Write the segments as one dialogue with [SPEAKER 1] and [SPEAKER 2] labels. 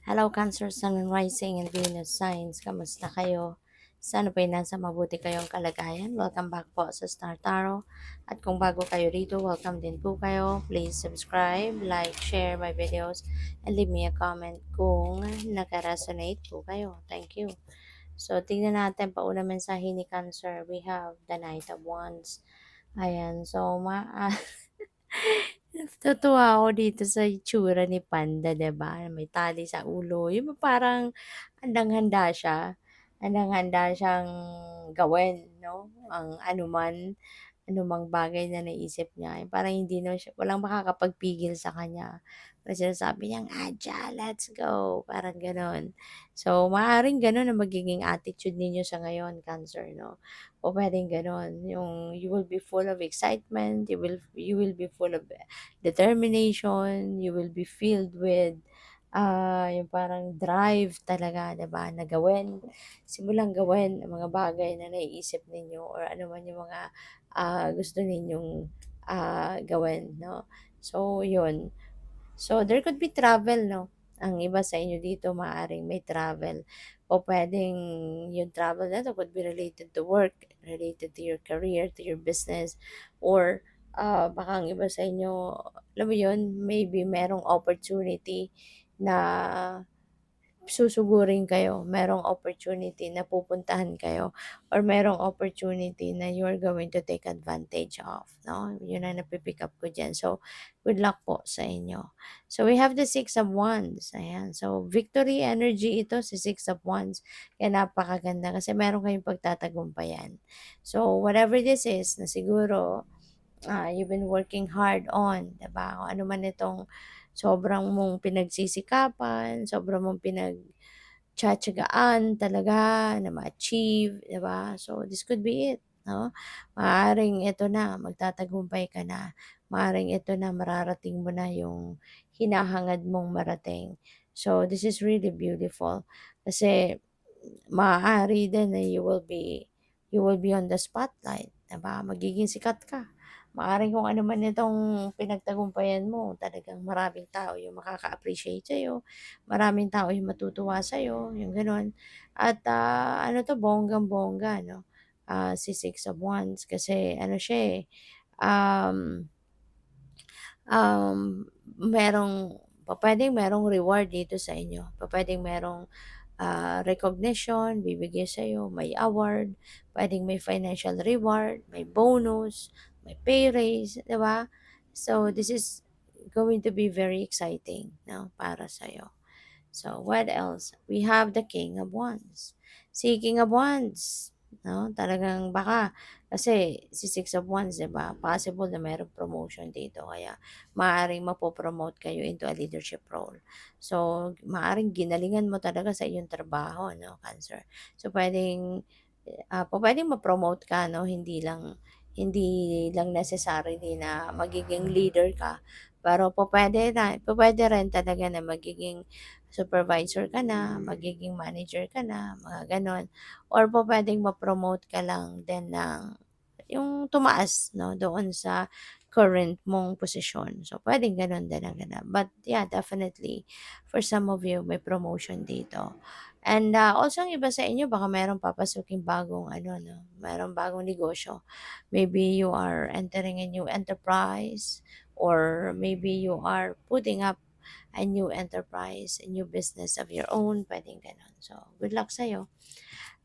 [SPEAKER 1] Hello Cancer, Sun and Rising and Venus Signs. Kamusta kayo? Sana po'y nasa mabuti kayong kalagayan. Welcome back po sa Star Tarot. At kung bago kayo rito, welcome din po kayo. Please subscribe, like, share my videos, and leave me a comment kung naka-resonate po kayo. Thank you. So, tingnan natin pauna mensahe ni Cancer. We have the Knight of Wands. Ayan. So, natutuwa ako dito sa itsura ni Panda, 'di ba? May tali sa ulo, yung parang handang-handa siya. Handang-handa siyang gawin, 'no, ang anumang bagay na naisip niya, yung parang hindi naman siya walang makakapagpigil sa kanya. Parang sinasabi niyang, "Aja, let's go," parang gano'n. So, maaaring gano'n ang magiging attitude ninyo sa ngayon, Cancer, 'no? O puwedeng gano'n, yung you will be full of excitement, you will be full of determination, you will be filled with, yung parang drive talaga, 'di ba, na simulang gawin ang mga bagay na naiisip ninyo or ano man yung mga, gusto ninyong, gawin, 'no. So, yun. So, there could be travel, 'no. Ang iba sa inyo dito maaaring may travel o puwedeng yung travel na 'to could be related to work, related to your career, to your business, or, baka ang iba sa inyo, alam mo yun, maybe merong opportunity na susugurin kayo, merong opportunity na pupuntahan kayo, or merong opportunity na you're going to take advantage of, 'no? Yun ang napi-pick up ko diyan. So, good luck po sa inyo. So, we have the Six of Wands, ayan. So, victory energy ito, si Six of Wands. Kaya napakaganda kasi meron kayong pagtatagumpayan. So, whatever this is na siguro, you've been working hard on, 'di ba? Kung ano man itong sobrang mong pinagsisikapan, sobrang mong pinagtiyatiyagaan talaga na ma-achieve, 'di ba? So, this could be it, 'no? Maaaring ito na, magtatagumpay ka na. Maaaring ito na, mararating mo na yung hinahangad mong marating. So, this is really beautiful kasi maaari din na you will be on the spotlight, 'di ba? Magiging sikat ka. Maaaring kung ano man itong pinagtagumpayan mo, talagang maraming tao yung makaka-appreciate sa'yo, maraming tao yung matutuwa sa'yo, yung gano'n. At, ano 'to, bonggang-bongga, 'no, si Six of Wands kasi ano siya, um, pupuwedeng merong reward dito sa inyo, pupuwedeng merong recognition, bibigay sa'yo, may award, puwedeng may financial reward, may bonus, may pay raise, 'di ba? So, this is going to be very exciting, 'no, para sa'yo. So, what else? We have the King of Wands. Si King of Wands, 'no, talagang baka kasi si Six of Wands, 'di ba, possible na mayroong promotion dito kaya maaaring mapo-promote kayo into a leadership role. So, maaaring ginalingan mo talaga sa iyong trabaho, 'no, Cancer. So, pupuwedeng ma-promote ka, 'no, hindi lang necessarily na magiging leader ka, pero pupuwede rin talaga na magiging supervisor ka na, magiging manager ka na, mga gano'n. Or pupuwedeng ma-promote ka lang din ng yung tumaas, 'no, doon sa current mong posisyon. So, puwedeng gano'n din ang ganap. But yeah, definitely for some of you may promotion dito. And, also ang iba sa inyo baka merong papasuking bagong ano, 'no, merong bagong negosyo. Maybe you are entering a new enterprise or maybe you are putting up a new enterprise, a new business of your own, puwedeng gano'n. So, good luck sa'yo.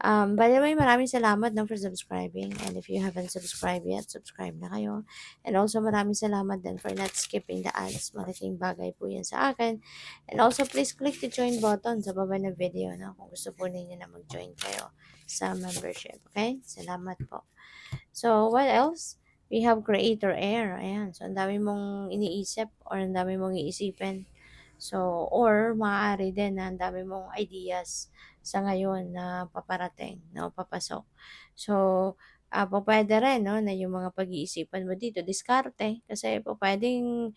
[SPEAKER 1] By the way, maraming salamat 'no, for subscribing, and if you haven't subscribed yet, subscribe na kayo. And also maraming salamat din for not skipping the ads, malaking bagay po 'yan sa akin. And also please click the join button sa baba ng video 'no, kung gusto po ninyo na mag-join kayo sa membership, okay? Salamat po. So, what else? We have Creator Air, ayan. So, ang dami mong iniisip or ang dami mong iisipin. So, or maaari din na ang dami mong ideas sa ngayon na paparating, no, papasok. So, pupuwede rin 'no, na yung mga pag-iisipan mo dito diskarte kasi pupuwedeng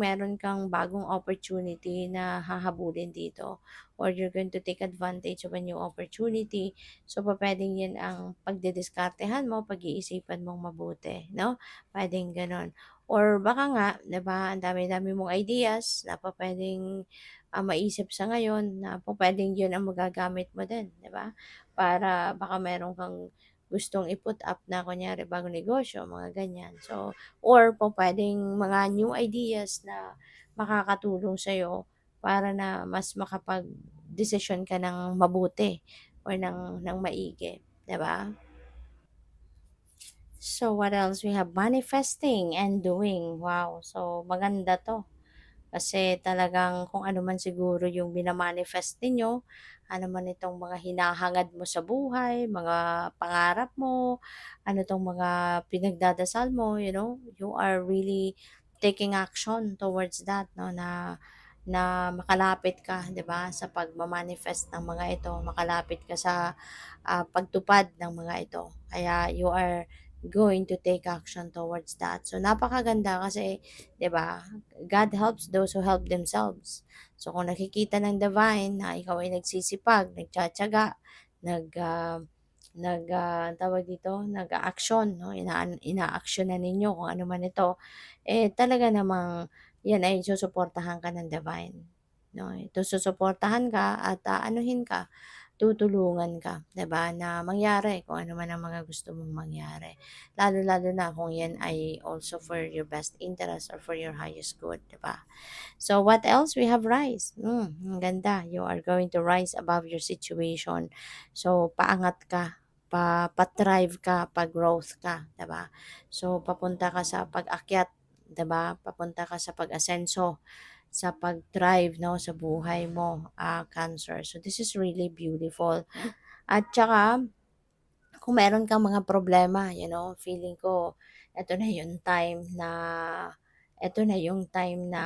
[SPEAKER 1] meron kang bagong opportunity na hahabulin dito or you're going to take advantage of a new opportunity. So, pupuwedeng 'yun ang pagdidiskartehan mo, pag-iisipan mong mabuti, 'no, puwedeng gano'n. Or baka nga, 'di ba, ang dami-dami mong ideas na pupuwedeng maisip sa ngayon na pupuwedeng 'yun ang magagamit mo din, 'di ba? Para baka meron kang gustong i-put up na kunyari bagong negosyo, mga ganyan. So, or pupuwedeng mga new ideas na makakatulong sa'yo para na mas makapagdesisyon ka ng mabuti or ng maigi, 'di ba? So, what else? We have manifesting and doing. Wow! So, maganda 'to. Kasi talagang kung ano man siguro yung mina-manifest ninyo, ano man itong mga hinahangad mo sa buhay, mga pangarap mo, ano 'tong mga pinagdadasal mo, you are really taking action towards that 'no, na na makalapit ka 'di ba, sa pagma-manifest ng mga ito, makalapit ka sa, pagtupad ng mga ito. Kaya you are going to take action towards that. So napakaganda kasi 'di ba, God helps those who help themselves. So kung nakikita ng divine na ikaw ay nagsisipag, nagtiyatiyaga, nag, ah, tawag dito, nag-aaksyon 'no, inaaksiyunan ninyo kung ano man ito, talaga namang 'yan ay susuportahan ka ng divine 'no. Ito susuportahan ka at aanuhin ka, tutulungan ka 'di ba, na mangyari kung ano man ang mga gusto mong mangyari. Lalo-lalo na kung 'yan ay also for your best interest or for your highest good, 'di ba? So what else? We have rise. Ang ganda. You are going to rise above your situation. So paangat ka, pa-thrive ka, pa-growth ka, 'di ba? So papunta ka sa pag-akyat, 'di ba? Papunta ka sa pag-asenso, sa pag-thrive 'no, sa buhay mo, Cancer. So this is really beautiful. At saka kung meron kang mga problema, feeling ko eto na yung time na eto na yung time na,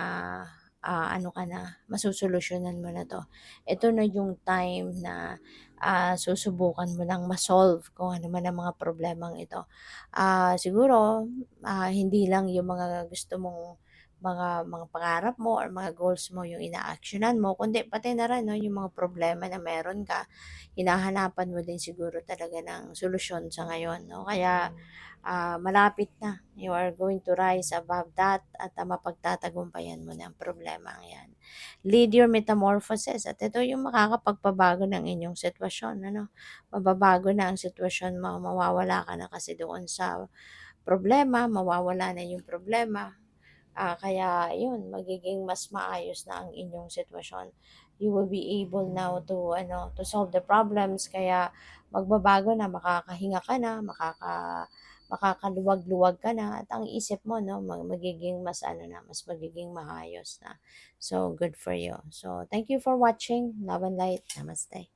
[SPEAKER 1] ano ka na, masosolusyunan mo na 'to. Ito na yung time na, susubukan mo ng ma-solve kung ano man ang mga problemang ito. Siguro, hindi lang yung mga gusto mong mga pangarap mo or mga goals mo yung inaaksiyunan mo, kundi pati na rin 'no, yung mga problema na meron ka hinahanapan mo din siguro talaga ng solusyon sa ngayon 'no. Kaya, malapit na, you are going to rise above that at, mapagtatagumpayan mo na ang problemang 'yan. Lead your metamorphosis at ito yung makakapagpabago ng inyong sitwasyon ano. Mababago na ang sitwasyon mo, mawawala ka na kasi doon sa problema, mawawala na yung problema. Kaya yun, magiging mas maayos na ang inyong sitwasyon. You will be able now to ano, to solve the problems kaya magbabago na, makakahinga ka na, makakaluwag-luwag ka na at ang isip mo 'no, magiging mas ano na, mas magiging maayos na. So, good for you. So, thank you for watching. Love and light. Namaste.